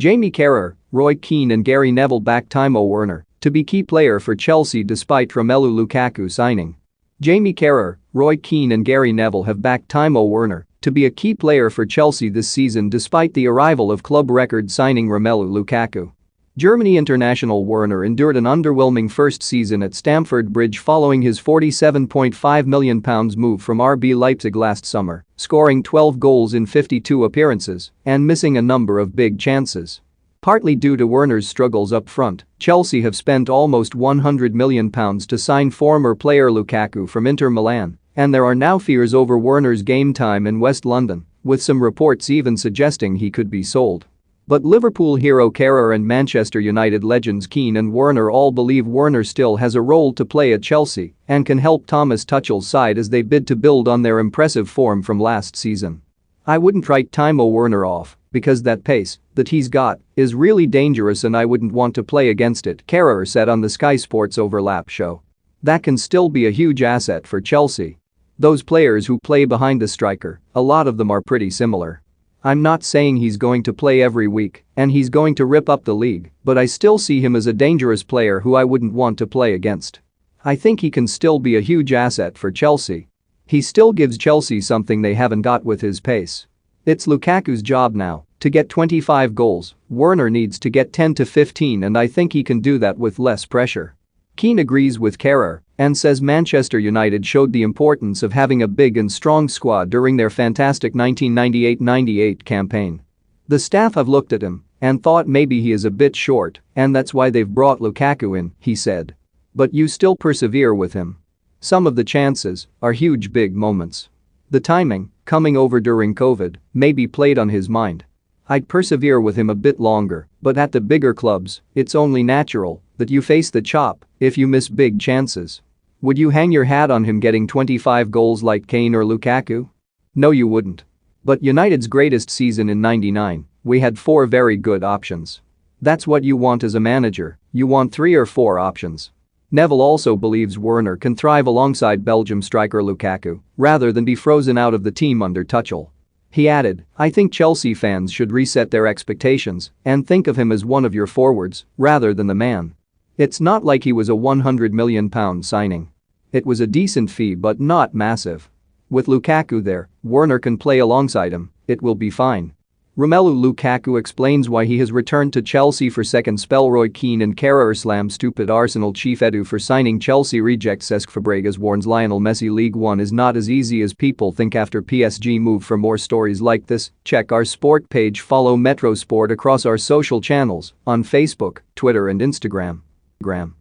Jamie Carragher, Keane and Gary Neville back Timo Werner to be key player for Chelsea despite Romelu Lukaku signing. Jamie Carragher, Keane and Gary Neville have backed Timo Werner to be a key player for Chelsea this season despite the arrival of club record signing Romelu Lukaku. Germany international Werner endured an underwhelming first season at Stamford Bridge following his £47.5 million move from RB Leipzig last summer, scoring 12 goals in 52 appearances and missing a number of big chances. Partly due to Werner's struggles up front, Chelsea have spent almost £100 million to sign former player Lukaku from Inter Milan, and there are now fears over Werner's game time in West London, with some reports even suggesting he could be sold. But Liverpool hero Carragher and Manchester United legends Keane and Werner all believe Werner still has a role to play at Chelsea and can help Thomas Tuchel's side as they bid to build on their impressive form from last season. "I wouldn't write Timo Werner off because that pace that he's got is really dangerous and I wouldn't want to play against it," Carragher said on the Sky Sports Overlap show. "That can still be a huge asset for Chelsea. Those players who play behind the striker, a lot of them are pretty similar. I'm not saying he's going to play every week and he's going to rip up the league, but I still see him as a dangerous player who I wouldn't want to play against. I think he can still be a huge asset for Chelsea. He still gives Chelsea something they haven't got with his pace. It's Lukaku's job now to get 25 goals, Werner needs to get 10 to 15 and I think he can do that with less pressure." Keane agrees with Carragher and says Manchester United showed the importance of having a big and strong squad during their fantastic 1998-98 campaign. "The staff have looked at him and thought maybe he is a bit short and that's why they've brought Lukaku in," he said. "But you still persevere with him. Some of the chances are huge big moments. The timing, coming over during COVID, maybe played on his mind. I'd persevere with him a bit longer, but at the bigger clubs, it's only natural that you face the chop if you miss big chances. Would you hang your hat on him getting 25 goals like Kane or Lukaku? No, you wouldn't. But United's greatest season in '99, we had 4 very good options. That's what you want as a manager, you want 3 or 4 options." Neville also believes Werner can thrive alongside Belgium striker Lukaku rather than be frozen out of the team under Tuchel. He added, "I think Chelsea fans should reset their expectations and think of him as one of your forwards rather than the man. It's not like he was a £100 million signing. It was a decent fee but not massive. With Lukaku there, Werner can play alongside him, it will be fine." Romelu Lukaku explains why he has returned to Chelsea for second spell. Keane and Carragher slam stupid Arsenal chief Edu for signing Chelsea reject. Cesc Fabregas warns Lionel Messi League One is not as easy as people think after PSG move. For more stories like this, check our sport page. Follow Metro Sport across our social channels on Facebook, Twitter and Instagram. Gram.